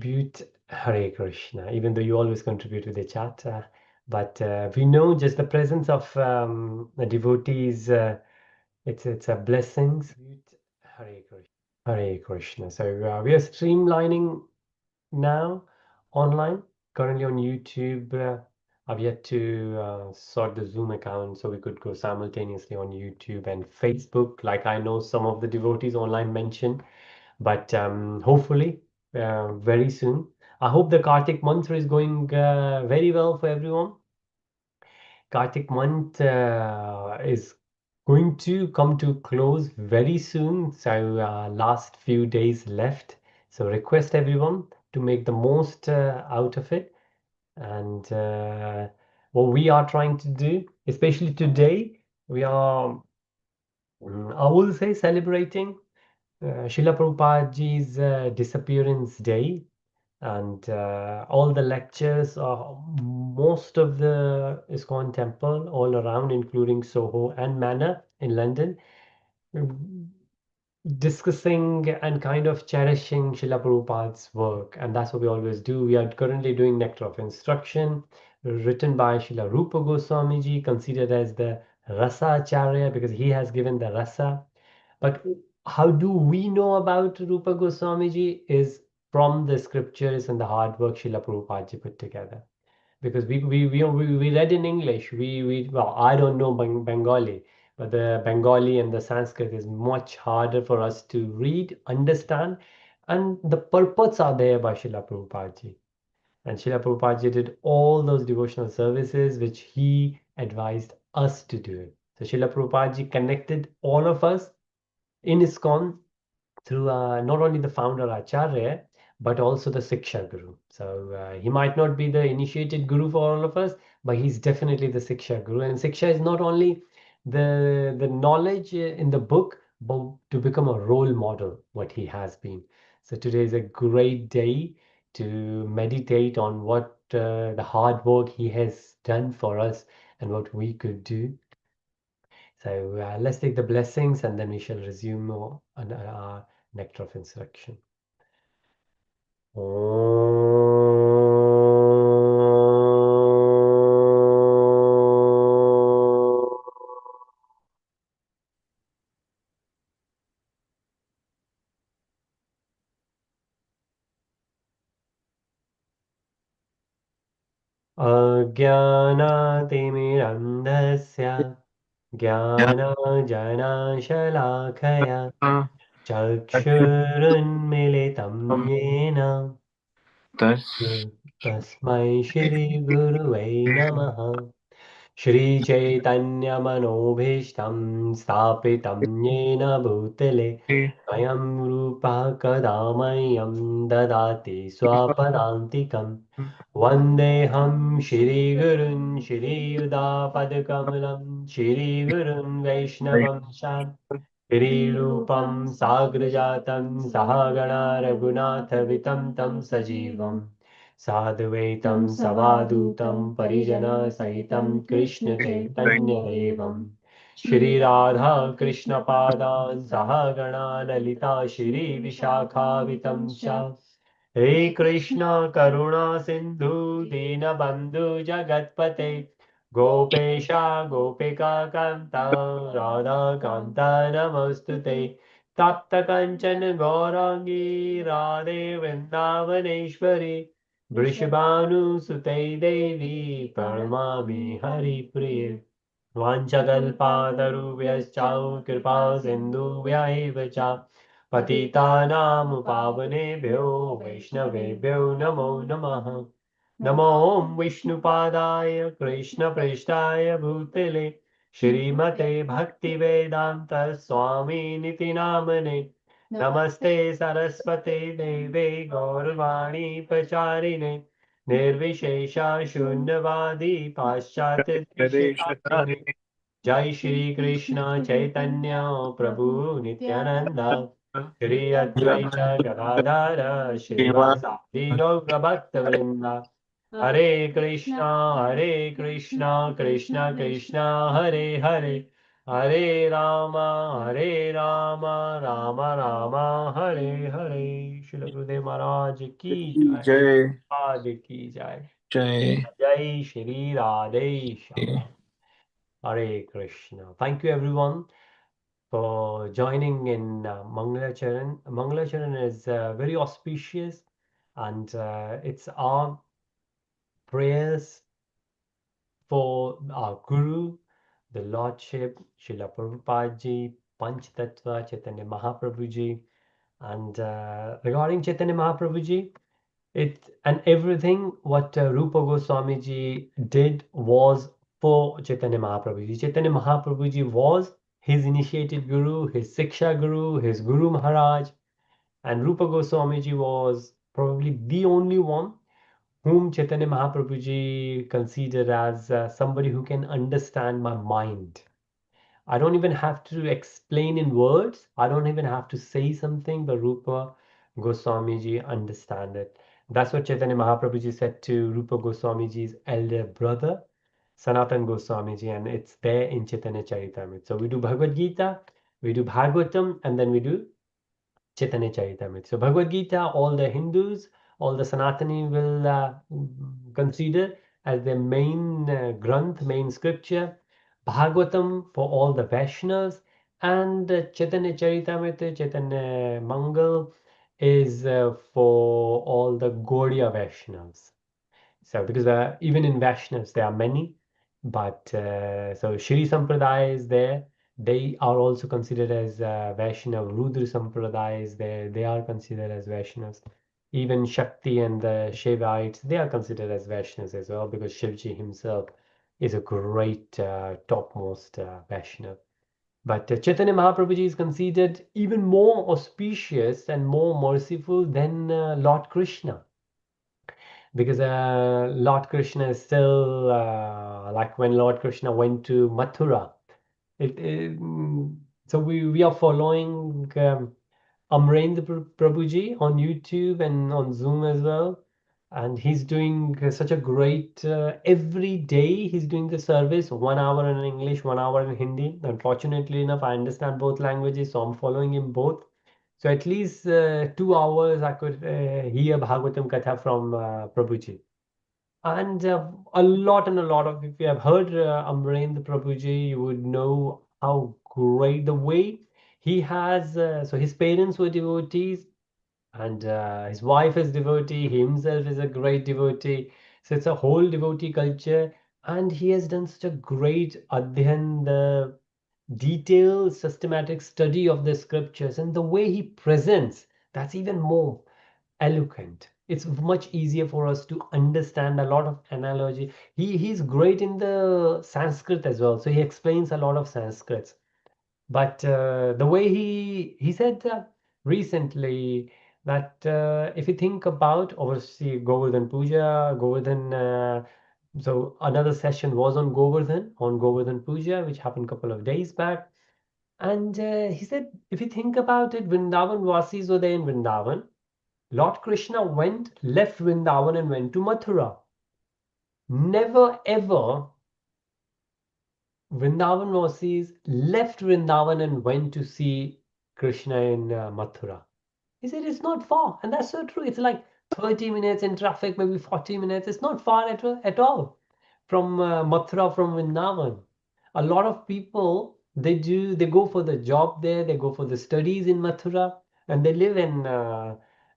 contribute Hare Krishna, even though you always contribute with the chat. But we know just the presence of the devotees, it's a blessings. Hare Krishna. Hare Krishna. So we are streamlining now online, currently on YouTube. I've yet to sort the Zoom account so we could go simultaneously on YouTube and Facebook, like I know some of the devotees online mentioned. But hopefully, very soon. I hope the Kartik mantra is going very well for everyone. Kartik month is going to come to close very soon. So last few days left. So request everyone to make the most out of it. And what we are trying to do, especially today, we are, I will say, celebrating Srila Prabhupadaji's disappearance day, and all the lectures, most of the ISKCON temple all around, including Soho and Manor in London, mm, discussing and kind of cherishing Srila Prabhupada's work. And that's what we always do. We are currently doing Nectar of Instruction, written by Srila Rupa Goswamiji, considered as the Rasa Acharya because he has given the Rasa. But how do we know about Rupa Goswamiji is from the scriptures and the hard work Srila Prabhupada put together. Because we read in English, well, I don't know Bengali, but the Bengali and the Sanskrit is much harder for us to read, understand, and the purports are there by Srila Prabhupada. And Srila Prabhupada did all those devotional services which he advised us to do it. So Srila Prabhupada connected all of us in ISKCON through not only the founder Acharya, but also the Siksha Guru. So he might not be the initiated Guru for all of us, but he's definitely the Siksha Guru. And Siksha is not only the knowledge in the book, but to become a role model, what he has been. So today is a great day to meditate on what the hard work he has done for us and what we could do. So let's take the blessings and then we shall resume on our nectar of instruction. अज्ञानातिमिरन्धस्य ज्ञानाञ्जनशलाकया चक्षुरुन्मिलितं येन तस्मै श्रीगुरुवे नमः। श्रीचैतन्यमनोभीष्टं स्थापितं येन भूतले स्वयं रूपः कदा मह्यं ददाति स्वपदान्तिकम्। वन्देऽहं श्रीगुरुन् श्रीयुतापदकमलं श्रीगुरुन् वैष्णवं च श्रीरूपं साग्रजातं सहगणा रघुनाथवितं तं सजीवम् साद्वैतं सवादूतं परिजनसहितं कृष्णचैतन्यदेवं श्रीराधा कृष्णपादान् सहगणा ललिता श्रीविशाखावितं च हे कृष्ण करुणा सिन्धु दीनबन्धु जगत्पते गोपेश गोपिका कान्ता राधाकान्ता नमोऽस्तु ते तप्तकञ्चन गौराङ्गी राधे वृन्दावनेश्वरी वृषभानुसुते देवी प्रणमामि हरिप्रिये वाञ्छकल्पातरुभ्यश्च कृपा सिन्धुभ्य एव च पतितानां पावनेभ्यो वैष्णवेभ्यो नमो नमः। नमो विष्णुपादाय कृष्णप्रेष्ठाय भूतले श्रीमते भक्तिवेदान्त स्वामिनिति नामने नमस्ते सरस्वते देवे गौरवाणी प्रचारिणे निर्विशेषा शून्यवादी पाश्चात्य देशतारिणे जय श्री कृष्ण चैतन्य प्रभु नित्यानंद श्री अद्वैत गदाधर श्रीवासादि गौर भक्त वृंदा हरे Krishna Krishna Krishna Hare Hare Hare Rama, Hare Rama, Rama Rama, Hare Hare. Srila Gurudev Maharaj ki jai. जय Radhe ki jai. जय Jai Shri Radhe Shyam. Hare Krishna. Thank you everyone for joining in Mangalacharan. Mangalacharan is very auspicious, and it's our prayers for our Guru, the Lordship, Srila Prabhupada Ji, Panch Tattva, Chaitanya Mahaprabhu Ji. And regarding Chaitanya Mahaprabhu Ji, it and everything what Rupa Goswami Ji did was for Chaitanya Mahaprabhu Ji. Chaitanya Mahaprabhu Ji was his initiated guru, his Siksha guru, his Guru Maharaj, and Rupa Goswami Ji was probably the only one whom Chaitanya Mahaprabhu Ji considered as somebody who can understand my mind. I don't even have to explain in words. I don't even have to say something, but Rupa Goswami Ji understand it. That's what Chaitanya Mahaprabhu Ji said to Rupa Goswami Ji's elder brother, Sanatan Goswami Ji, and it's there in Chaitanya Charitamrita. So we do Bhagavad Gita, we do Bhagavatam, and then we do Chaitanya Charitamrita. So Bhagavad Gita, all the Hindus, all the Sanatani will consider as their main granth, main scripture. Bhagavatam for all the Vaishnavas, and Chaitanya Charitamrita, Chaitanya Mangal is for all the Gaudiya Vaishnavas. So because even in Vaishnavas there are many, but so Shri Sampradaya is there. They are also considered as Vaishnav. Rudra Sampradaya is there. They are considered as Vaishnavas. Even Shakti and the Shaivites, they are considered as Vaishnavas as well, because Shivji himself is a great topmost Vaishnav. But Chaitanya Mahaprabhu Ji is considered even more auspicious and more merciful than Lord Krishna, because Lord Krishna is still like when Lord Krishna went to Mathura. So we are following Amrendra Prabhuji on YouTube and on Zoom as well, and he's doing such a great every day he's doing the service, 1 hour in English, 1 hour in Hindi. Unfortunately enough, I understand both languages, so I'm following him both. So at least 2 hours I could hear Bhagavatam Katha from Prabhuji. And a lot and a lot of, if you have heard Amrendra Prabhuji, you would know how great the way he has. So his parents were devotees, and his wife is devotee. He himself is a great devotee. So it's a whole devotee culture, and he has done such a great adhyan, the detailed, systematic study of the scriptures, and the way he presents. That's even more eloquent. It's much easier for us to understand a lot of analogy. He's great in the Sanskrit as well, so he explains a lot of Sanskrits. But the way he said recently that if you think about, obviously, Govardhan Puja, Govardhan. So another session was on Govardhan Puja, which happened a couple of days back. And he said, if you think about it, Vrindavan Vasis were there in Vrindavan. Lord Krishna left Vrindavan and went to Mathura. Never ever Vrindavan Vasis left Vrindavan and went to see Krishna in Mathura. He said it's not far, and that's so true. It's like 30 minutes in traffic, maybe 40 minutes. It's not far at all from Mathura, from Vrindavan. A lot of people, they go for the job there, they go for the studies in Mathura, and they live in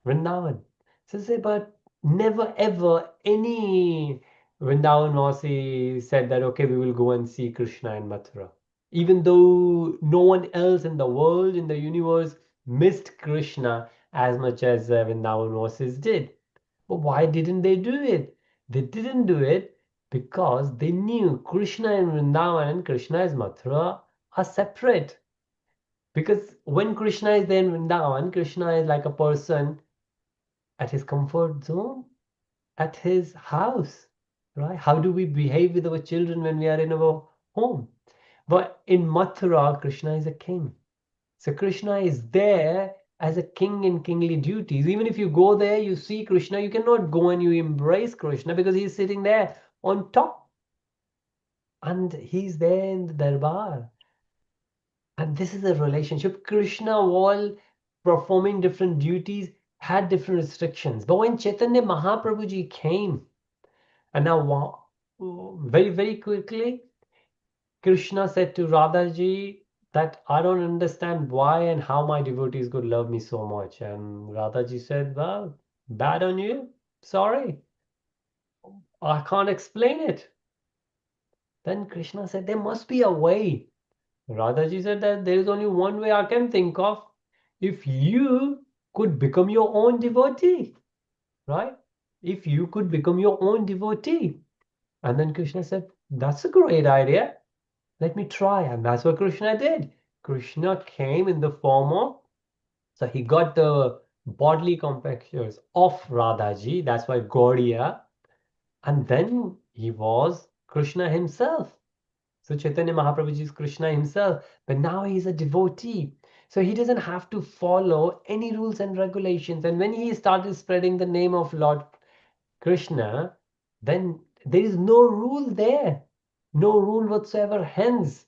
Vrindavan. So say, but never ever any Vrindavan Vasi said that okay, we will go and see Krishna in Mathura, even though no one else in the world, in the universe, missed Krishna as much as Vrindavan Vasis did. But why didn't they do it? They didn't do it because they knew Krishna and Vrindavan and Krishna is Mathura are separate. Because when Krishna is there in Vrindavan, Krishna is like a person at his comfort zone, at his house, right? How do we behave with our children when we are in our home? But in Mathura, Krishna is a king. So Krishna is there as a king in kingly duties. Even if you go there, you see Krishna, you cannot go and you embrace Krishna because he's sitting there on top. And he's there in the darbar. And this is a relationship. Krishna, while performing different duties, had different restrictions. But when Chaitanya Mahaprabhuji came, and now very, very quickly, Krishna said to Radhaji that I don't understand why and how my devotees could love me so much. And Radhaji said, well, bad on you. Sorry, I can't explain it. Then Krishna said, there must be a way. Radhaji said that there is only one way I can think of. If you could become your own devotee, right? If you could become your own devotee. And then Krishna said, that's a great idea. Let me try. And that's what Krishna did. Krishna came in the form of, so he got the bodily complexures of Radhaji. That's why Gaudiya. And then he was Krishna himself. So Chaitanya Mahaprabhuji is Krishna himself, but now he's a devotee. So he doesn't have to follow any rules and regulations. And when he started spreading the name of Lord Krishna, then there is no rule there, no rule whatsoever. Hence,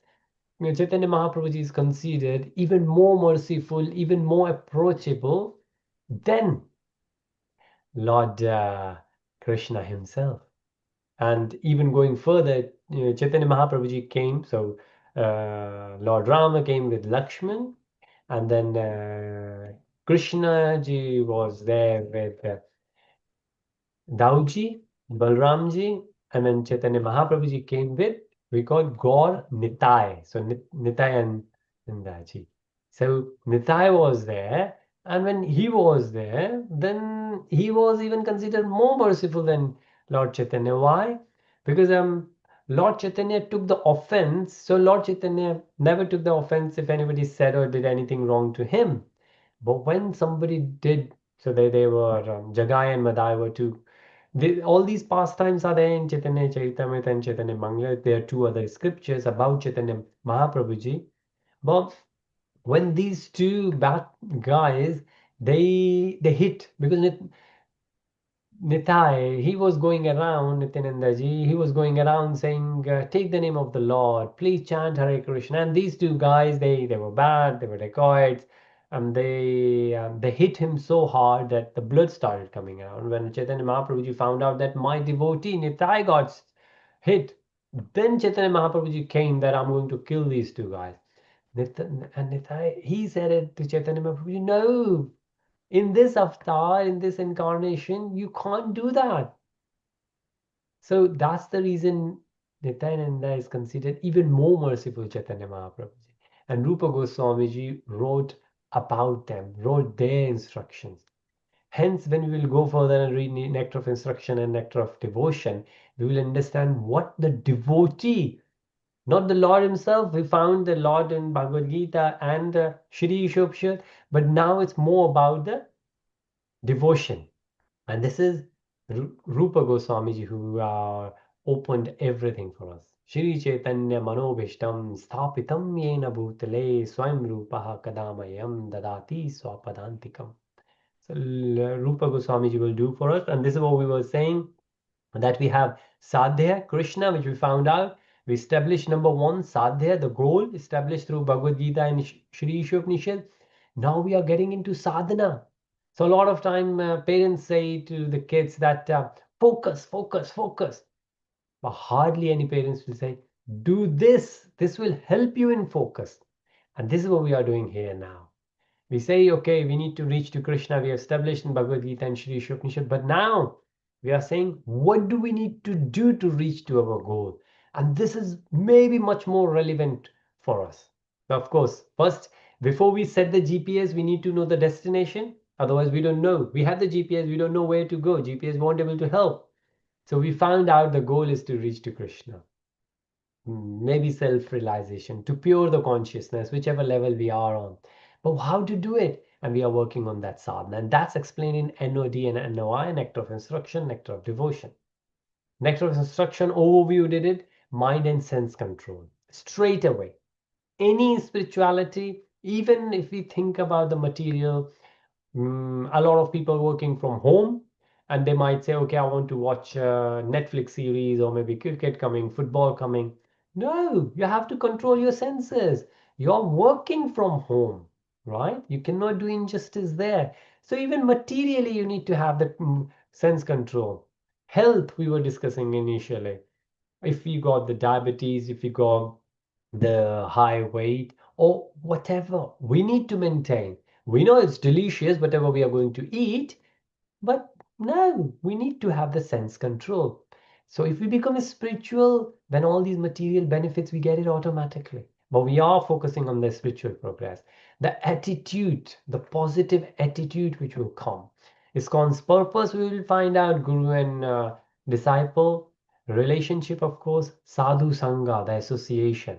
Chaitanya Mahaprabhuji is considered even more merciful, even more approachable than Lord Krishna himself. And even going further, Chaitanya Mahaprabhuji came, so Lord Rama came with Lakshman, and then Krishna ji was there with Dauji, Balramji, and then Chaitanya Mahaprabhuji came with, we call Gaur Nitai. So Nitai and Nindaji. So Nitai was there, and when he was there, then he was even considered more merciful than Lord Chaitanya. Why? Because Lord Chaitanya took the offense, so Lord Chaitanya never took the offense if anybody said or did anything wrong to him. But when somebody did, so they were Jagai and Madai were two. All these pastimes are there in Chaitanya Charitamrita and Chaitanya Mangala. There are two other scriptures about Chaitanya Mahaprabhuji. But when these two bad guys, they hit because Nitai, he was going around, Nityanandaji, he was going around saying, take the name of the Lord, please chant Hare Krishna. And these two guys, they were bad, they were dacoits, and they hit him so hard that the blood started coming out. When Chaitanya Mahaprabhuji found out that my devotee Nitai got hit, then Chaitanya Mahaprabhuji came that I'm going to kill these two guys. And Nitai, he said it to Chaitanya Mahaprabhuji, no, in this avatar, in this incarnation, you can't do that. So that's the reason Nityananda is considered even more merciful Chaitanya Mahaprabhuji. And Rupa Goswamiji wrote about them, wrote their instructions. Hence, when we will go further and read Nectar of Instruction and Nectar of Devotion, we will understand what the devotee, not the Lord himself, we found the Lord in Bhagavad Gita and Shri Ishopshad, but now it's more about the devotion. And this is Rupa Goswamiji who opened everything for us. Shri Chaitanya Manobhishtam Sthapitam Yena Bhutale Swayam Rupaha Kadamayam Dadati Swapadantikam. So Rupa Goswamiji will do for us. And this is what we were saying, that we have Sadhya, Krishna, which we found out. We established number one, Sadhya, the goal established through Bhagavad Gita and Shri Ishopanishad. Now we are getting into sadhana. So a lot of time parents say to the kids that focus, focus, focus. But hardly any parents will say, do this. This will help you in focus. And this is what we are doing here now. We say, okay, we need to reach to Krishna. We have established in Bhagavad Gita and Shri Ishopanishad. But now we are saying, what do we need to do to reach to our goal? And this is maybe much more relevant for us. Now, of course, first, before we set the GPS, we need to know the destination. Otherwise, we don't know. We have the GPS, we don't know where to go. GPS won't able to help. So we found out the goal is to reach to Krishna. Maybe self-realization, to pure the consciousness, whichever level we are on. But how to do it? And we are working on that sadhana. And that's explained in NOD and NOI, Nectar of Instruction, Nectar of Devotion. Nectar of Instruction overview did it, mind and sense control. Straight away. Any spirituality, even if we think about the material, a lot of people working from home, and they might say, okay, I want to watch a Netflix series or maybe cricket coming, football coming. No, you have to control your senses. You're working from home, right? You cannot do injustice there. So even materially, you need to have that sense control. Health, we were discussing initially. If you got the diabetes, if you got the high weight or whatever, we need to maintain. We know it's delicious, whatever we are going to eat, but no, we need to have the sense control. So if we become a spiritual, then all these material benefits, we get it automatically. But we are focusing on the spiritual progress. The attitude, the positive attitude which will come. ISKCON's purpose, we will find out guru and disciple, relationship, of course, sadhu sangha, the association,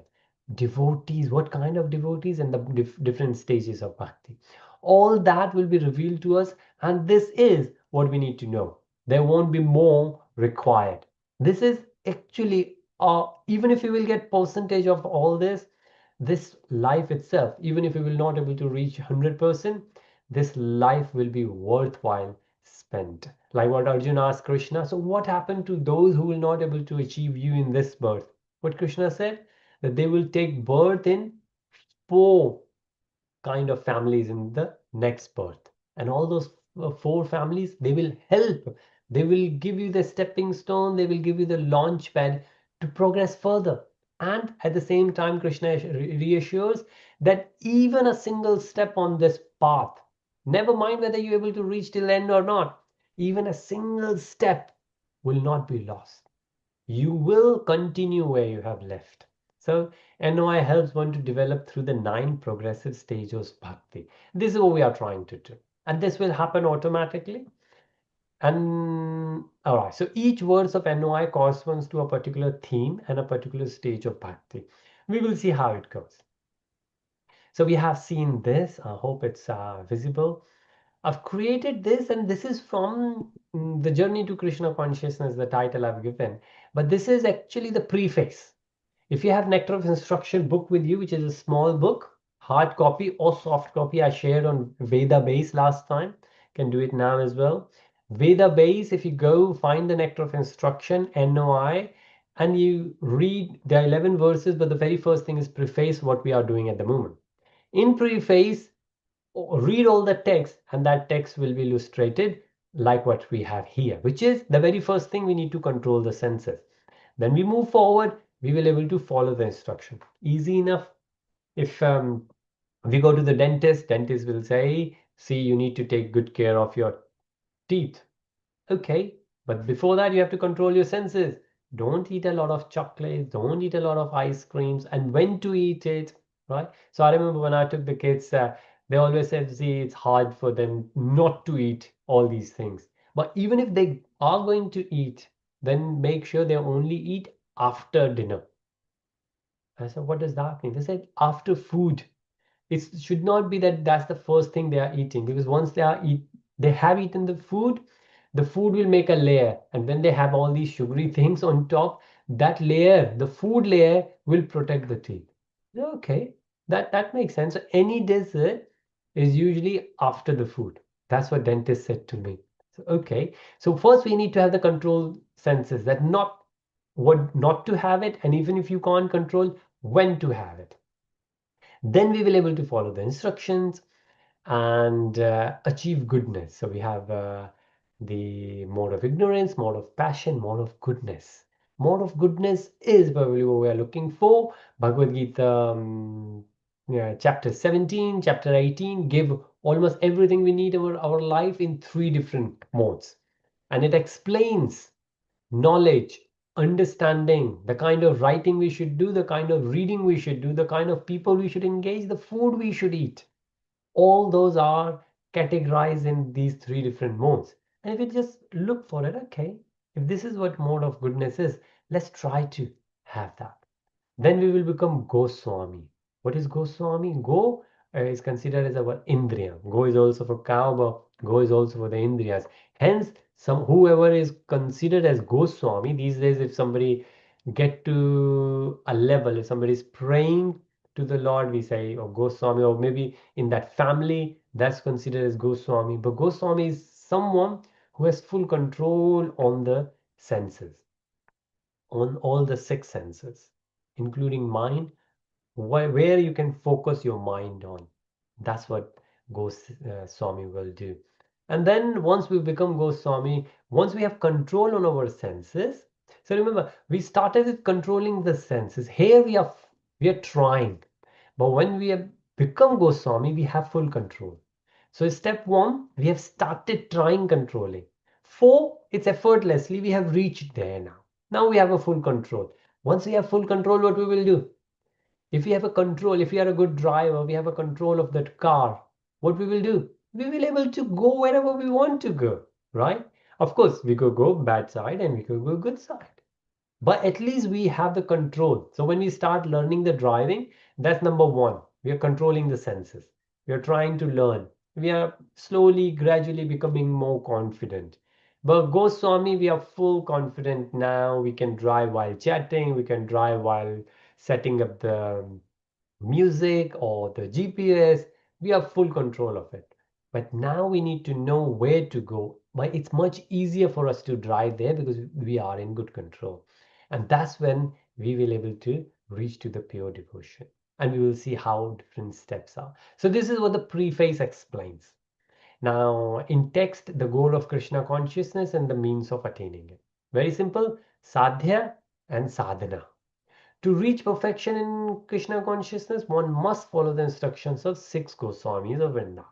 devotees, what kind of devotees, and the different stages of bhakti. All that will be revealed to us, and this is what we need to know. There won't be more required. This is actually, even if you will get percentage of all this life itself, even if you will not able to reach 100%, this life will be worthwhile spent. Like what Arjuna asked Krishna, so what happened to those who will not able to achieve you in this birth? What Krishna said, that they will take birth in 4 kind of families in the next birth, and all those 4 families, they will help, they will give you the stepping stone, they will give you the launch pad to progress further. And at the same time, Krishna reassures that even a single step on this path, never mind whether you're able to reach till end or not, even a single step will not be lost. You will continue where you have left. So NOI helps one to develop through the 9 progressive stages of bhakti. This is what we are trying to do. And this will happen automatically. And all right, so each verse of NOI corresponds to a particular theme and a particular stage of bhakti. We will see how it goes. So we have seen this. I hope it's visible. I've created this, and this is from the Journey to Krishna Consciousness, the title I've given. But this is actually the preface. If you have Nectar of Instruction book with you, which is a small book, hard copy or soft copy, I shared on Veda Base last time, can do it now as well. Veda Base, if you go find the Nectar of Instruction, NOI, and you read the 11 verses, but the very first thing is preface, what we are doing at the moment. In preface, read all the text, and that text will be illustrated like what we have here, which is the very first thing we need to control the senses. Then we move forward, we will able to follow the instruction. Easy enough. If we go to the dentist will say, see, you need to take good care of your teeth. Okay, but before that, you have to control your senses. Don't eat a lot of chocolates, don't eat a lot of ice creams, and when to eat it, right? So I remember when I took the kids, they always said, see, it's hard for them not to eat all these things. But even if they are going to eat, then make sure they only eat after dinner. I said, what does that mean? They said, after food. It should not be that that's the first thing they are eating, because once they have eaten the food will make a layer, and when they have all these sugary things on top, that layer, the food layer, will protect the teeth. Okay, that makes sense. So any dessert is usually after the food. That's what dentist said to me. So, okay, so first we need to have the control senses, that not what not to have it, and even if you can't control, when to have it. Then we will able to follow the instructions and achieve goodness. So we have the mode of ignorance, mode of passion, mode of goodness. Mode of goodness is probably what we are looking for. Bhagavad Gita, yeah, chapter 17, chapter 18 give almost everything we need over our life in 3 different modes. And it explains knowledge, understanding, the kind of writing we should do, the kind of reading we should do, the kind of people we should engage, the food we should eat. All those are categorized in these 3 different modes. And if you just look for it, okay, if this is what mode of goodness is, let's try to have that. Then we will become Goswami. What is Goswami? Go is considered as our Indriya. Go is also for cow, but Go is also for the Indriyas. Hence, whoever is considered as Goswami, these days if somebody get to a level, if somebody is praying to the Lord, we say, or Goswami, or maybe in that family, that's considered as Goswami. But Goswami is someone who has full control on the senses, on all the 6 senses, including mind, where you can focus your mind on. That's what Goswami will do. And then once we become Goswami, once we have control on our senses. So remember, we started with controlling the senses. Here we are trying, but when we have become Goswami, we have full control. So step one, we have started trying controlling. Four, it's effortlessly we have reached there now. Now we have a full control. Once we have full control, what we will do? If we have a control, if we are a good driver, we have a control of that car, what we will do? We will able to go wherever we want to go, right? Of course, we could go bad side and we could go good side. But at least we have the control. So when we start learning the driving, that's number one. We are controlling the senses. We are trying to learn. We are slowly, gradually becoming more confident. But Goswami, we are full confident now. We can drive while chatting. We can drive while setting up the music or the GPS. We have full control of it. But now we need to know where to go. But it's much easier for us to drive there because we are in good control. And that's when we will able to reach to the pure devotion. And we will see how different steps are. So this is what the preface explains. Now, in text, the goal of Krishna consciousness and the means of attaining it. Very simple, sadhya and sadhana. To reach perfection in Krishna consciousness, one must follow the instructions of six Goswamis of Vrindavan,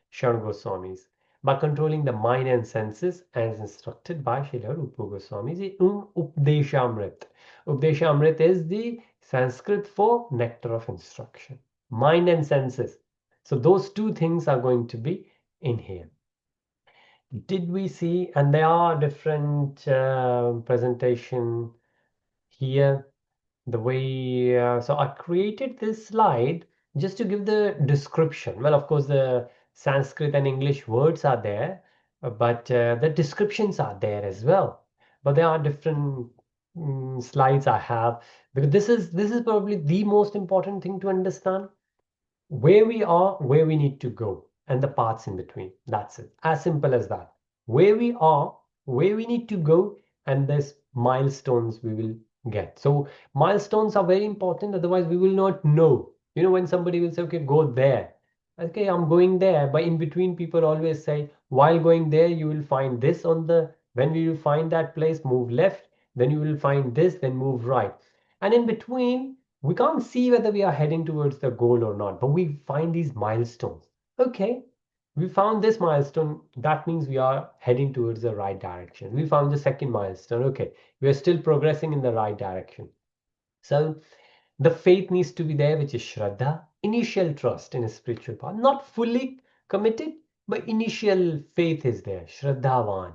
Shan Goswamis, by controlling the mind and senses as instructed by Srila Rupa Goswami in Updeshamrit. Updeshamrit is the Sanskrit for nectar of instruction. Mind and senses. So those two things are going to be in here. Did we see, and there are different presentation here the way so I created this slide just to give the description. Well, of course the Sanskrit and English words are there, but the descriptions are there as well. But there are different slides I have, because this is probably the most important thing to understand: where we are, where we need to go, and the paths in between. That's it. As simple as that. Where we are, where we need to go, and there's milestones we will get. So milestones are very important, otherwise we will not know. You know, when somebody will say, okay, go there. Okay, I'm going there. But in between, people always say, while going there, you will find this on the, when we will find that place, move left, then you will find this, then move right. And in between, we can't see whether we are heading towards the goal or not, but we find these milestones. Okay, we found this milestone. That means we are heading towards the right direction. We found the second milestone. Okay, we are still progressing in the right direction. So the faith needs to be there, which is Shraddha, initial trust in a spiritual path. Not fully committed, but initial faith is there. Shraddhavan.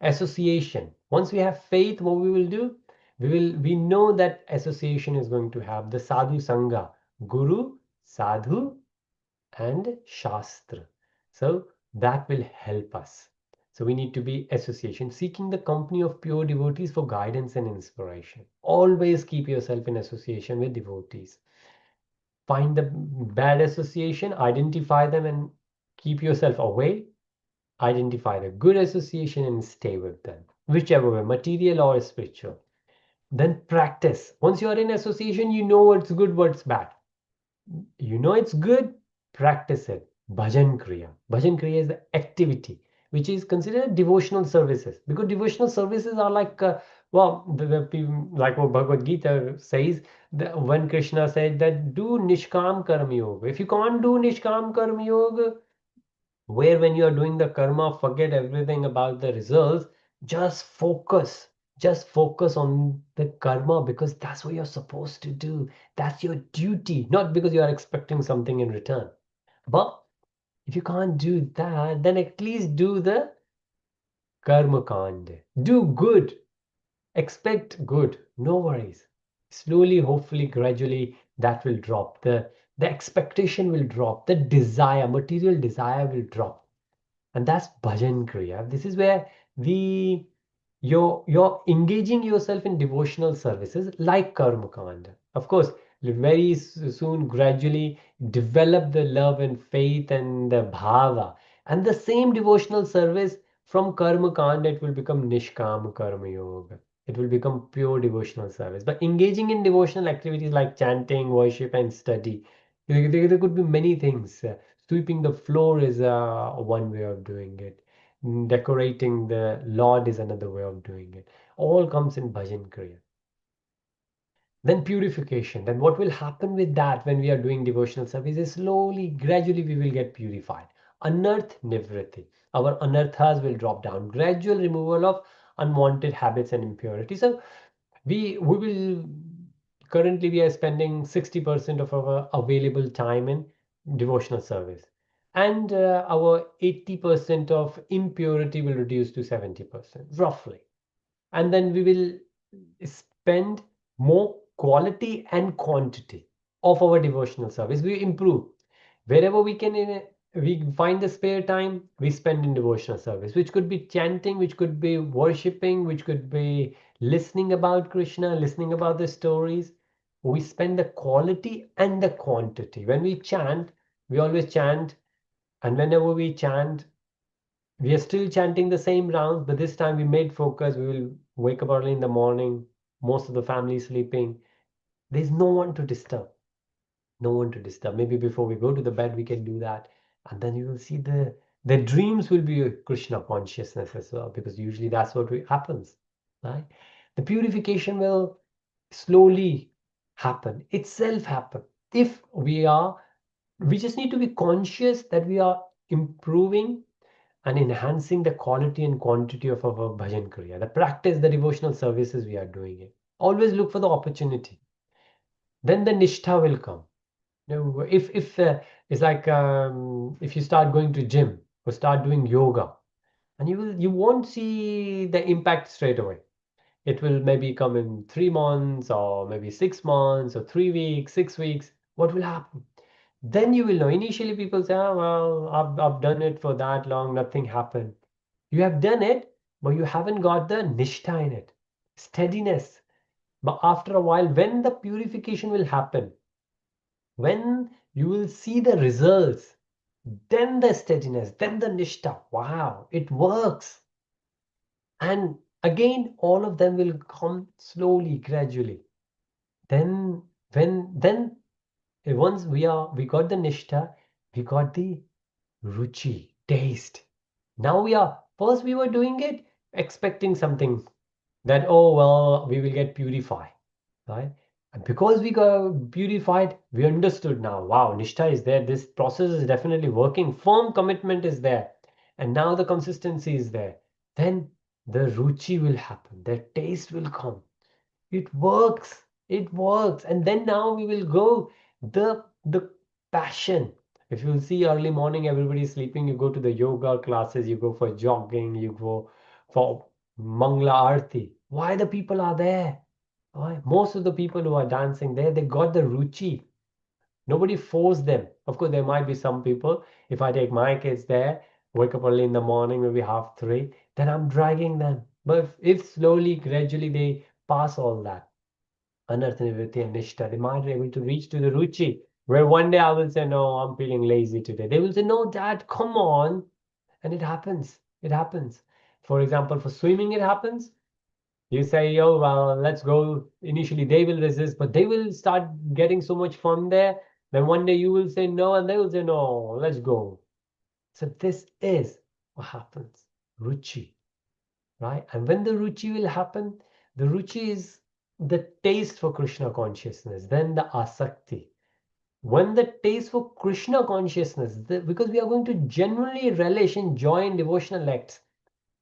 Association. Once we have faith, what we will do? We know that association is going to have the sadhu sangha, guru, sadhu, and shastra. So that will help us. So we need to be association, seeking the company of pure devotees for guidance and inspiration. Always keep yourself in association with devotees. Find the bad association, identify them, and keep yourself away. Identify the good association and stay with them, whichever way, material or spiritual. Then practice. Once you are in association, you know what's good, what's bad. You know it's good, practice it. Bhajan Kriya. Bhajan Kriya is the activity which is considered devotional services, because devotional services are like, like what Bhagavad Gita says, that when Krishna said that do Nishkam Karma Yoga. If you can't do Nishkam Karma Yoga, where when you are doing the karma, forget everything about the results, just focus on the karma, because that's what you're supposed to do. That's your duty, not because you are expecting something in return. But if you can't do that, then at least do the karma kand. Do good, expect good, no worries. Slowly, hopefully, gradually, that will drop. The expectation will drop, the desire, material desire will drop. And that's bhajan kriya. This is where the you're engaging yourself in devotional services like karma kanda. Of course, very soon, gradually develop the love and faith and the bhava, and the same devotional service from karma kanda, it will become nishkam karma yoga. It will become pure devotional service. But engaging in devotional activities like chanting, worship, and study, there could be many things. Sweeping the floor is one way of doing it. Decorating the Lord is another way of doing it. All comes in bhajan kriya. Then purification. Then what will happen with that when we are doing devotional service is slowly, gradually we will get purified. Anarth nivriti. Our anarthas will drop down. Gradual removal of unwanted habits and impurities. So we will currently we are spending 60% of our available time in devotional service. And our 80% of impurity will reduce to 70%, roughly. And then we will spend more quality and quantity of our devotional service. We improve wherever we can. We find the spare time, we spend in devotional service, which could be chanting, which could be worshipping, which could be listening about Krishna, listening about the stories. We spend the quality and the quantity. When we chant, we always chant, and whenever we chant, we are still chanting the same rounds, but this time we made focus. We will wake up early in the morning. Most of the family is sleeping. There's no one to disturb. No one to disturb. Maybe before we go to the bed, we can do that. And then you will see the dreams will be a Krishna consciousness as well, because usually that's what happens, right? The purification will slowly happen, itself happen. If we just need to be conscious that we are improving and enhancing the quality and quantity of our bhajan kriya, the practice, the devotional services we are doing it. Always look for the opportunity. Then the nishtha will come. If it's like if you start going to gym or start doing yoga, and you won't see the impact straight away. It will maybe come in 3 months or maybe 6 months or 3 weeks, 6 weeks. What will happen? Then you will know. Initially, people say, oh, well, I've done it for that long, nothing happened. You have done it, but you haven't got the nishtha in it, steadiness. But after a while, when the purification will happen, when you will see the results, then the steadiness, then the nishtha, wow, it works. And again, all of them will come slowly, gradually. Then, then once we got the nishtha, we got the ruchi, taste. Now first we were doing it expecting something that, oh, well, we will get purified, right? And because we got purified, we understood now, wow, Nishtha is there. This process is definitely working. Firm commitment is there. And now the consistency is there. Then the ruchi will happen. The taste will come. It works. It works. And then now we will go the passion. If you see early morning, everybody is sleeping, you go to the yoga classes, you go for jogging, you go for Mangla Arti. Why the people are there? Why? Most of the people who are dancing there, they got the ruchi. Nobody forced them. Of course, there might be some people. If I take my kids there, wake up early in the morning, maybe 2:30, then I'm dragging them. But if slowly, gradually they pass all that, Anartha Nivritti and Nishtha, they might be able to reach to the Ruchi, where one day I will say, no, I'm feeling lazy today. They will say, no, Dad, come on. And it happens. It happens. For example, for swimming, it happens. You say, oh, well, let's go. Initially, they will resist, but they will start getting so much fun there. Then one day you will say no, and they will say, no, let's go. So this is what happens. Ruchi, right? And when the ruchi will happen, the ruchi is the taste for Krishna consciousness, then the asakti. When the taste for Krishna consciousness, because we are going to genuinely relish and joy in devotional acts,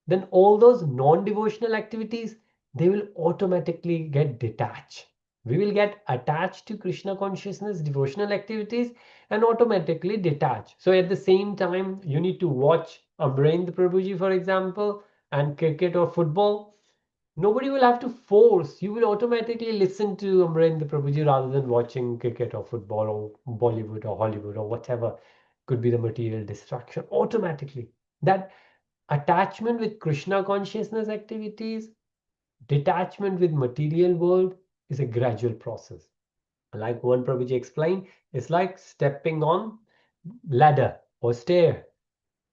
then all those non-devotional activities, they will automatically get detached. We will get attached to Krishna consciousness, devotional activities, and automatically detach. So at the same time, you need to watch Amrendra Prabhuji, for example, and cricket or football. Nobody will have to force. You will automatically listen to Amrendra Prabhuji rather than watching cricket or football or Bollywood or Hollywood or whatever could be the material distraction. Automatically. That attachment with Krishna consciousness activities, detachment with material world is a gradual process. Like one Prabhuji explained, it's like stepping on ladder or stair.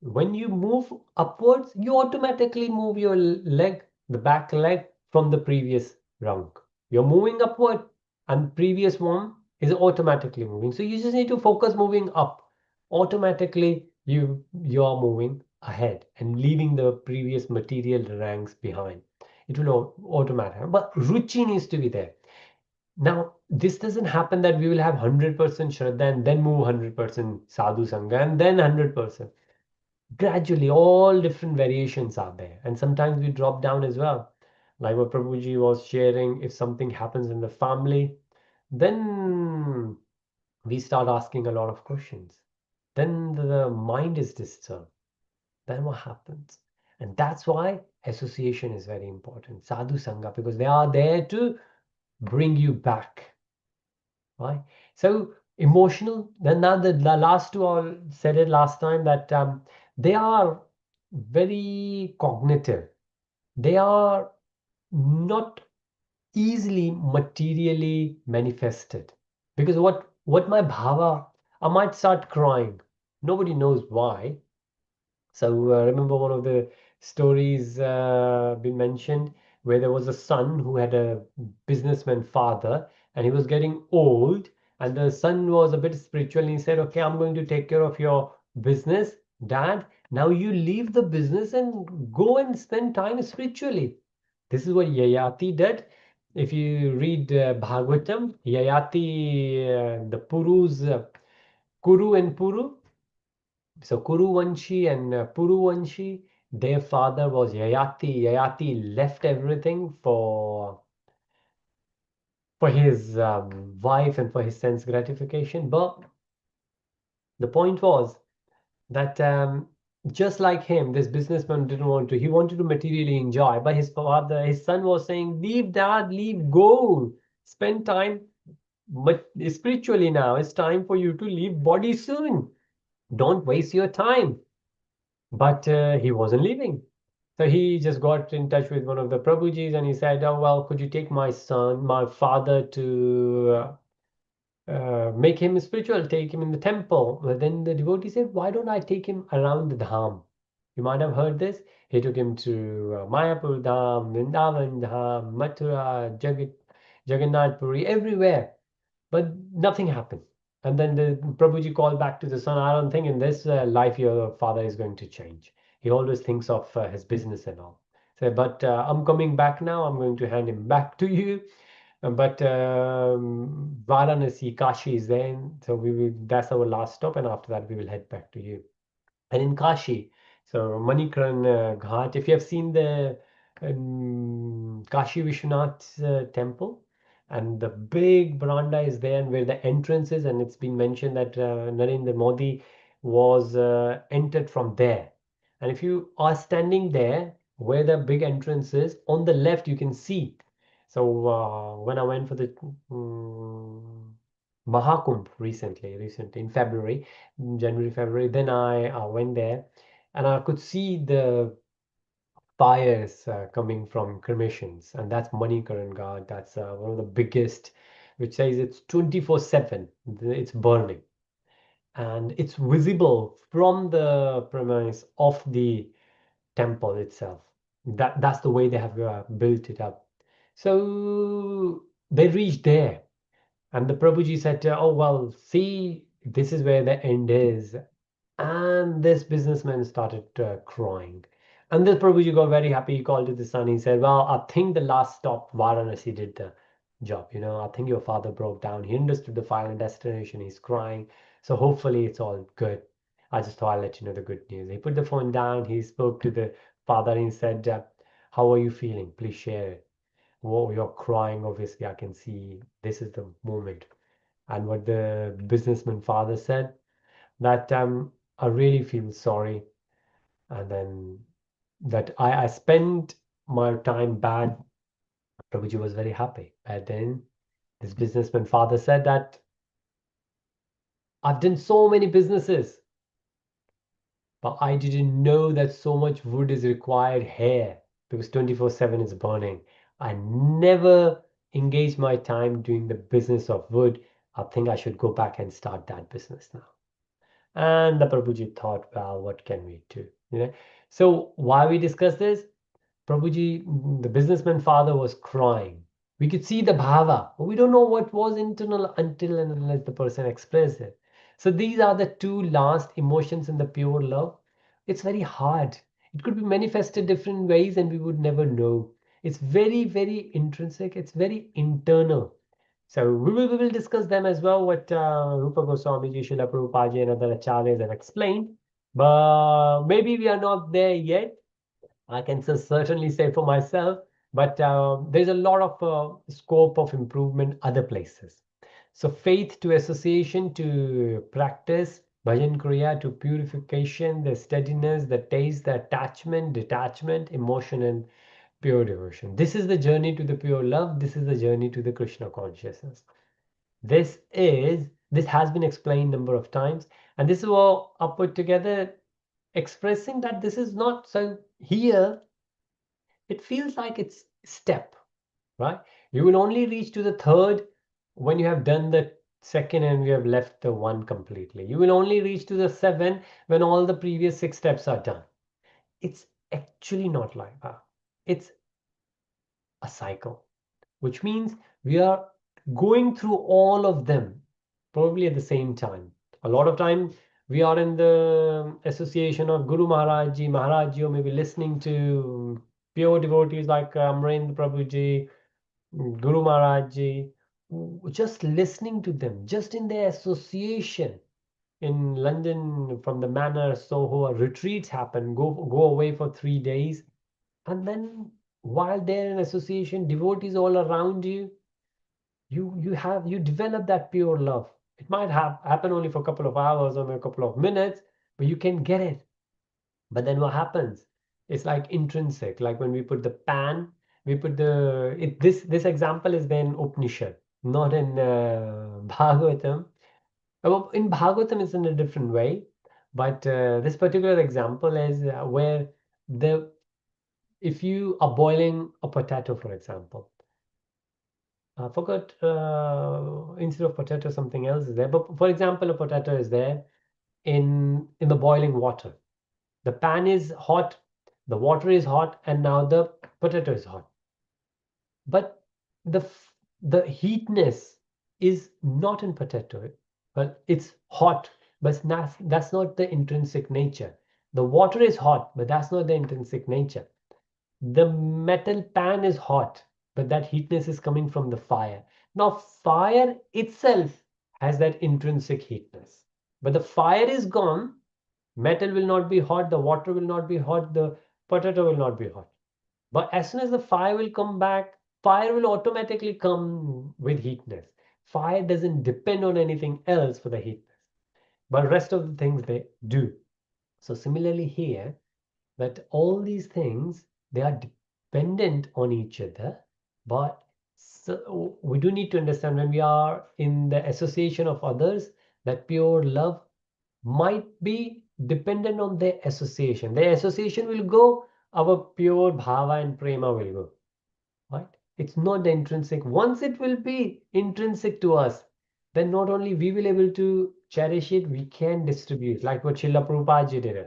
When you move upwards, you automatically move your leg, the back leg, from the previous rung. You're moving upward, and previous one is automatically moving. So you just need to focus moving up. Automatically, you're moving ahead and leaving the previous material ranks behind. It will automatic, but ruchi needs to be there. Now, this doesn't happen that we will have 100% Shraddha and then move 100% Sadhu Sangha and then 100%. Gradually, all different variations are there. And sometimes we drop down as well. Like what Prabhuji was sharing, if something happens in the family, then we start asking a lot of questions. Then the mind is disturbed. Then what happens? And that's why association is very important. Sadhu Sangha, because they are there to bring you back. Right? So emotional, then now the last two all said it last time that they are very cognitive. They are not easily materially manifested. Because what my bhava, I might start crying. Nobody knows why. So remember one of the stories been mentioned where there was a son who had a businessman father and he was getting old and the son was a bit spiritual and he said, okay, I'm going to take care of your business, dad. Now you leave the business and go and spend time spiritually. This is what Yayati did. If you read Bhagavatam, Yayati, the Purus, Kuru and Puru, so Kuruvanshi and Puruvanshi, their father was Yayati. Yayati left everything for his wife and for his sense gratification. But the point was that just like him, this businessman didn't want to. He wanted to materially enjoy, but his father, his son was saying, "Leave, dad, leave, go, spend time, but spiritually now. It's time for you to leave body soon. Don't waste your time." But he wasn't leaving. So he just got in touch with one of the Prabhujis and he said, oh, well, could you take my son, my father to make him spiritual, take him in the temple? Well, then the devotee said, why don't I take him around the dham? You might have heard this. He took him to Mayapur Dham, Vrindavan Dham, Mathura, Jagannath Puri, everywhere. But nothing happened. And then the Prabhuji called back to the son, I don't think in this life your father is going to change. He always thinks of his business and all. So, but I'm coming back now. I'm going to hand him back to you. But Varanasi, Kashi is there. So we will, that's our last stop. And after that, we will head back to you. And in Kashi, so Manikaran Ghat, if you have seen the Kashi Vishwanath temple, and the big veranda is there, and where the entrance is, and it's been mentioned that Narendra Modi was entered from there. And if you are standing there, where the big entrance is, on the left, you can see. So when I went for the Mahakumbh recently in February, January, February. Then I went there and I could see the fires coming from cremations, and that's Manikaran Ghat. That's one of the biggest, which says it's 24/7. It's burning, and it's visible from the premise of the temple itself. That's the way they have built it up. So they reached there. And the Prabhuji said, oh, well, see, this is where the end is. And this businessman started crying. And the Prabhuji got very happy. He called to the son. He said, well, I think the last stop, Varanasi, did the job. You know, I think your father broke down. He understood the final destination. He's crying. So hopefully it's all good. I just thought I'd let you know the good news. He put the phone down. He spoke to the father and he said, how are you feeling? Please share it. Whoa, you're crying. Obviously, I can see this is the moment. And what the businessman father said, that I really feel sorry. And then that I spent my time bad. Prabhuji was very happy. But then this businessman father said that I've done so many businesses, but I didn't know that so much wood is required here because 24/7 is burning. I never engaged my time doing the business of wood. I think I should go back and start that business now. And the Prabhuji thought, well, what can we do? You know. So why we discuss this? Prabhuji, the businessman father, was crying. We could see the bhava, but we don't know what was internal until and unless the person expressed it. So these are the two last emotions in the pure love. It's very hard. It could be manifested different ways and we would never know. It's very, very intrinsic. It's very internal. So we will discuss them as well, what Rupa Goswami Ji, Srila Prabhupada Ji and other acharyas have explained. But maybe we are not there yet. I can certainly say for myself, but there's a lot of scope of improvement other places. So faith to association to practice, bhajan kriya to purification, the steadiness, the taste, the attachment, detachment, emotion, and pure devotion. This is the journey to the pure love. This is the journey to the Krishna consciousness. This has been explained number of times, and this is all I put together, expressing that this is not so here. It feels like it's step, right? You will only reach to the third when you have done the second and you have left the one completely. You will only reach to the seven when all the previous six steps are done. It's actually not like that. It's a cycle, which means we are going through all of them probably at the same time. A lot of time we are in the association of Guru Maharaj Ji, Maharaj Ji, or maybe listening to pure devotees like Amrendra Prabhuji, Guru Maharaj Ji, just listening to them, just in their association. In London, from the manor, Soho, retreats happen, go away for 3 days. And then while they're in association, devotees all around you, you develop that pure love. It might happen only for a couple of hours or a couple of minutes, but you can get it. But then what happens? It's like intrinsic. Like when we put the pan, we put this example is then Upanishad, not in Bhagavatam. Well, in Bhagavatam, it's in a different way, but this particular example is where the if you are boiling a potato, for example, I forgot, instead of potato, something else is there. But for example, a potato is there in the boiling water. The pan is hot, the water is hot, and now the potato is hot. But the heatness is not in potato. Well, it's hot, but that's not the intrinsic nature. The water is hot, but that's not the intrinsic nature. The metal pan is hot, but that heatness is coming from the fire. Now, fire itself has that intrinsic heatness, but the fire is gone. Metal will not be hot, the water will not be hot, the potato will not be hot. But as soon as the fire will come back, fire will automatically come with heatness. Fire doesn't depend on anything else for the heatness, but rest of the things they do. So similarly here, that all these things, they are dependent on each other, but so we do need to understand when we are in the association of others, that pure love might be dependent on their association. Their association will go, our pure bhava and prema will go, right? It's not the intrinsic. Once it will be intrinsic to us, then not only we will able to cherish it, we can distribute, like what Srila Prabhupada ji did.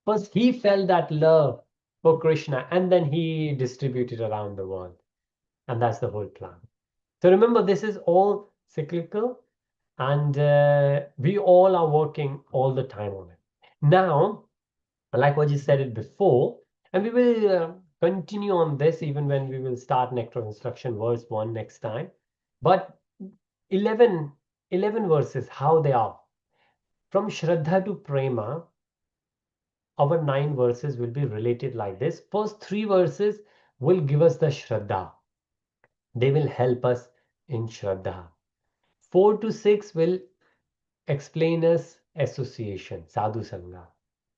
First, he felt that love for Krishna and then he distributed around the world. And that's the whole plan. So remember, this is all cyclical and we all are working all the time on it. Now, like what you said it before, and we will continue on this even when we will start Nectar Instruction verse 1 next time. But 11 verses, how they are. From Shraddha to Prema, our 9 verses will be related like this. First 3 verses will give us the Shraddha. They will help us in Shraddha. 4 to 6 will explain us association, Sadhu Sangha.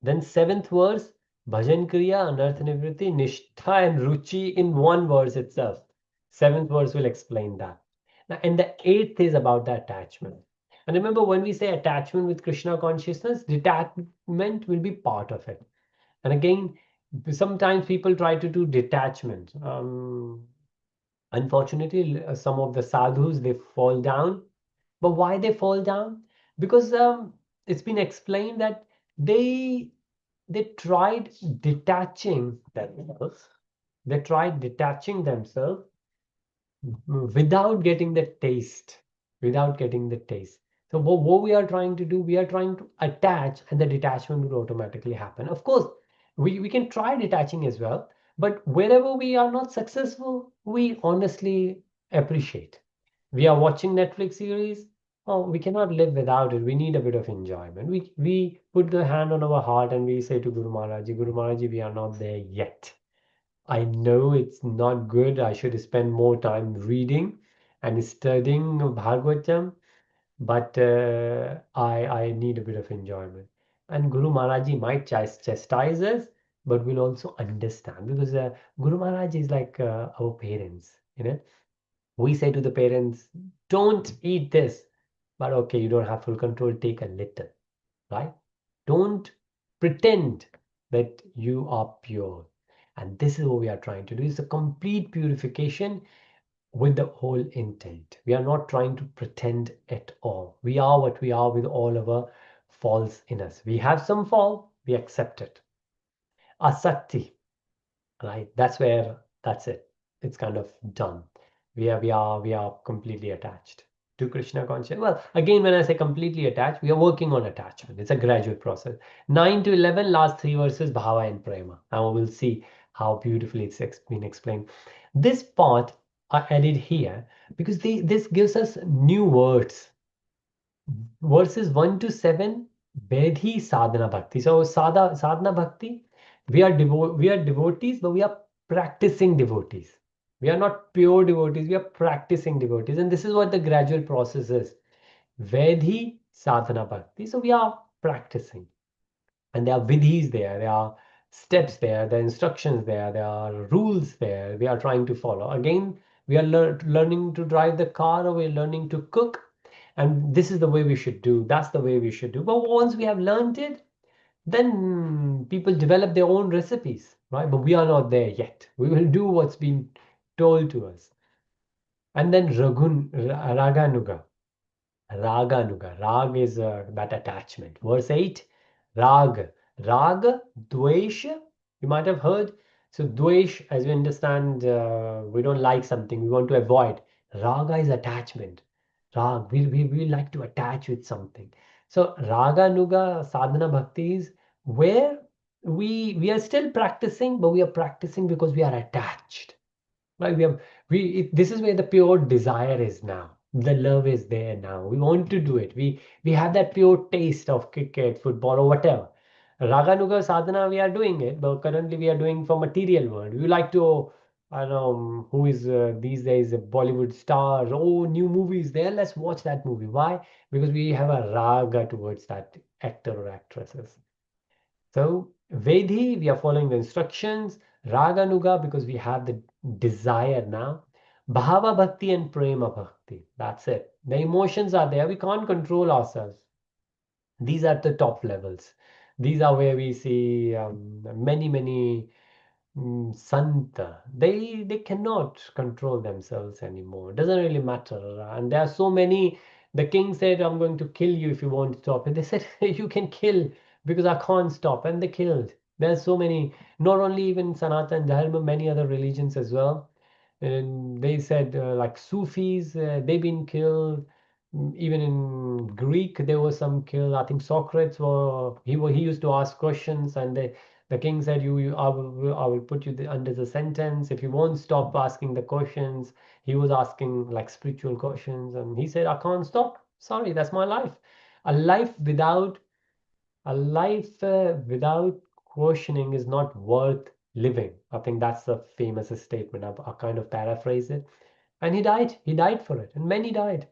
Then 7th verse, Bhajan Kriya, Anartha Nivritti, Nishtha and Ruchi in one verse itself. 7th verse will explain that. Now, and the 8th is about the attachment. And remember, when we say attachment with Krishna consciousness, detachment will be part of it. And again, sometimes people try to do detachment. Unfortunately, some of the sadhus, they fall down. But why they fall down? Because it's been explained that they tried detaching themselves, They tried detaching themselves without getting the taste, without getting the taste. So what we are trying to do, we are trying to attach, and the detachment will automatically happen. Of course, we can try detaching as well, but wherever we are not successful, we honestly appreciate. We are watching Netflix series. Oh, we cannot live without it. We need a bit of enjoyment. We put the hand on our heart and we say to Guru Maharaji, Guru Maharaji, we are not there yet. I know it's not good. I should spend more time reading and studying Bhagavatam, but I need a bit of enjoyment. And Guru Maharaji might chastise us, but we'll also understand because Guru Maharaj is like our parents. We say to the parents, don't eat this, but okay, you don't have full control, take a little, right? Don't pretend that you are pure. And this is what we are trying to do. It's a complete purification with the whole intent. We are not trying to pretend at all. We are what we are with all of our faults in us. We have some fall, we accept it. Asakti, right? That's it. It's kind of done. We are completely attached to Krishna consciousness. Well, again, when I say completely attached, we are working on attachment. It's a gradual process. 9 to 11, last three verses, bhava and prema. Now we'll see how beautifully it's been explained. This part I added here because this gives us new words. Verses 1 to 7, Vedhi sadhana bhakti. So sadhana bhakti, we are devotees, but we are practicing devotees. We are not pure devotees, we are practicing devotees. And this is what the gradual process is. Vedhi sadhana bhakti. So we are practicing. And there are vidhis there are steps there are instructions there are rules there we are trying to follow. Again, we are learning to drive the car, or we're learning to cook, and this is the way we should do, that's the way we should do. But once we have learned it, then people develop their own recipes, right? But we are not there yet. We will do what's been told to us. And then raganuga. Raganuga. Rag is that attachment. Verse 8, Rag. Rag, Dvesh, you might have heard. So Dvesh, as we understand, we don't like something, we want to avoid. Raga is attachment. Rag, we like to attach with something. So Raganuga Sadhana Bhakti is where we are still practicing, but we are practicing because we are attached. Right? This is where the pure desire is now. The love is there now. We want to do it. We have that pure taste of cricket, football, or whatever. Raganuga sadhana, we are doing it, but currently we are doing for material world. We like to, I don't know who is these days a Bollywood star. Oh, new movies there. Let's watch that movie. Why? Because we have a raga towards that actor or actresses. So Vedhi, we are following the instructions. Raganuga, because we have the desire now. Bhava Bhakti and Prema Bhakti. That's it. The emotions are there. We can't control ourselves. These are the top levels. These are where we see many Santa. They cannot control themselves anymore. Doesn't really matter. And there are so many. The king said, "I'm going to kill you if you won't stop." And they said, "You can kill because I can't stop." And they killed. There's so many. Not only even Sanatan Dharma, many other religions as well. And they said like Sufis, they've been killed. Even in Greek, there was some kill. I think Socrates he used to ask questions, and the king said, I will put you under the sentence if you won't stop asking the questions." He was asking like spiritual questions, and he said, "I can't stop. Sorry, that's my life. A life without without questioning is not worth living." I think that's the famous statement. I kind of paraphrase it. And he died. He died for it, and many died.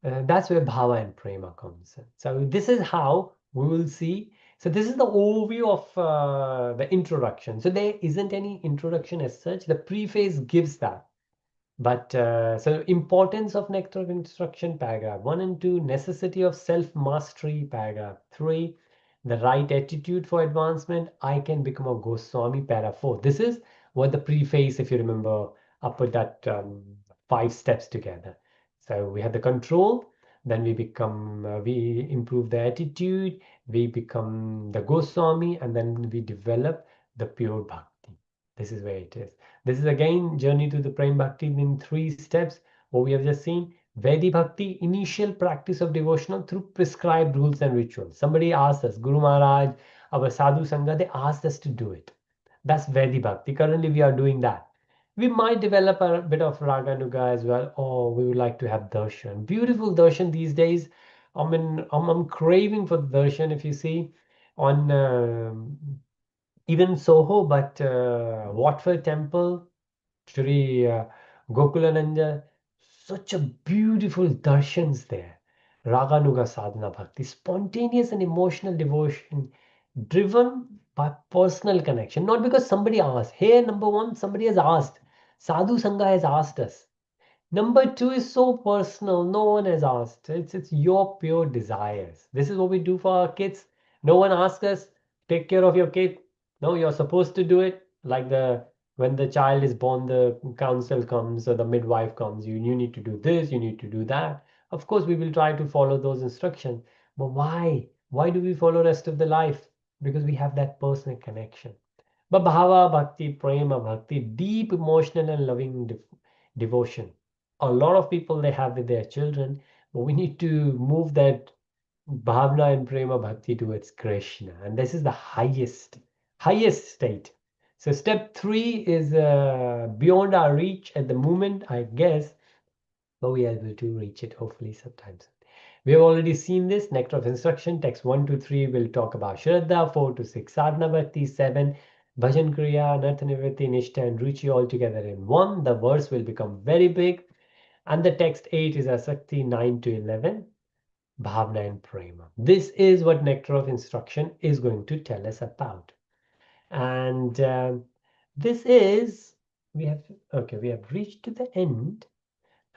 That's where bhava and prema comes in. So this is how we will see. So this is the overview of the introduction. So there isn't any introduction as such. The preface gives that. But so importance of nectar of instruction, paragraph 1 and 2, necessity of self-mastery, paragraph 3, the right attitude for advancement, I can become a Goswami, paragraph 4. This is what the preface, if you remember, I put that 5 steps together. So we have the control, then we improve the attitude, we become the Goswami, and then we develop the pure bhakti. This is where it is. This is again journey to the Prem Bhakti in 3 steps. What we have just seen. Vedi Bhakti, initial practice of devotional through prescribed rules and rituals. Somebody asked us, Guru Maharaj, our Sadhu Sangha, they asked us to do it. That's Vedi Bhakti. Currently, we are doing that. We might develop a bit of Raganuga as well. Oh, we would like to have darshan. Beautiful darshan these days. I mean, I'm craving for darshan. If you see on even Soho, but Watford Temple, Shri Gokulananda, such a beautiful darshans there. Raganuga sadhana bhakti, spontaneous and emotional devotion, driven by personal connection, not because somebody asked. Here, number one, somebody has asked. Sadhu Sangha has asked us. Number two is so personal. No one has asked. It's your pure desires. This is what we do for our kids. No one asks us, take care of your kid. No, you're supposed to do it. Like the when the child is born, the counsel comes or the midwife comes. You need to do this, you need to do that. Of course, we will try to follow those instructions. But why? Why do we follow rest of the life? Because we have that personal connection. But bhava bhakti, prema bhakti, deep emotional and loving devotion a lot of people they have with their children, but we need to move that bhavna and prema bhakti towards Krishna, and this is the highest state. So step three is beyond our reach at the moment, I guess, but we are able to reach it hopefully sometimes. We have already seen this nectar of instruction. Text 1 to 3 will talk about Shraddha, 4 to 6 Sadhana Bhakti, 7 Bhajan Kriya, Narthanivritti, Nishtha, and Ruchi all together in one. The verse will become very big. And the text 8 is Asakti, 9 to 11, Bhavna and Prema. This is what Nectar of Instruction is going to tell us about. And this is, we have reached to the end.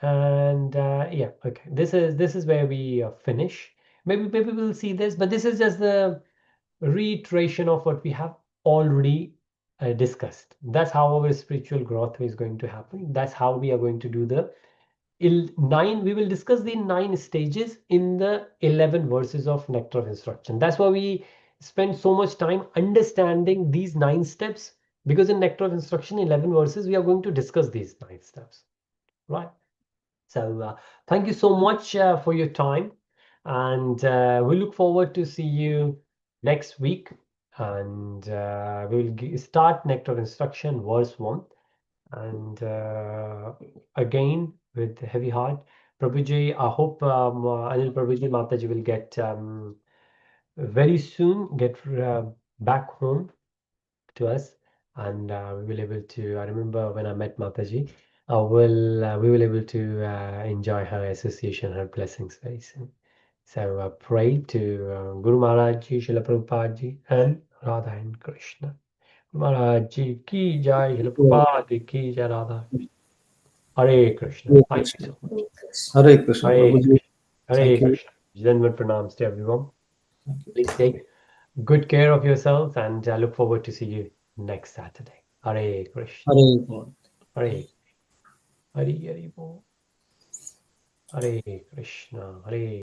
And yeah, okay, this is where we finish. Maybe we'll see this, but this is just the reiteration of what we have already discussed. That's how our spiritual growth is going to happen. That's how we are going to do the we will discuss the 9 stages in the 11 verses of Nectar of Instruction. That's why we spend so much time understanding these 9 steps, because in Nectar of Instruction 11 verses we are going to discuss these 9 steps, right? So thank you so much for your time, and we look forward to see you next week, and we'll start Nectar of Instruction verse 1. And again, with heavy heart, Prabhuji, I hope Anil Prabhuji Mataji will get very soon get back home to us, and we will able to. I remember when I met Mataji, we will able to enjoy her association, her blessings very soon. So pray to Guru Maharaj Ji, Srila Prabhupada Ji, and Radha and Krishna. Guru Maharaj Ji ki jai, Srila Prabhupada ki jai, Radha. Hare Krishna. Hare Thank you Krishna. so much. Hare Krishna, Hare Prabhuji. Krishna. Hare Thank you. Krishna. Janman pranams to everyone. Thank you. Please take good care of yourselves, and I look forward to see you next Saturday. Hare Krishna. Hare Krishna. Hare Hare Hare Bo. Hare Krishna. Hare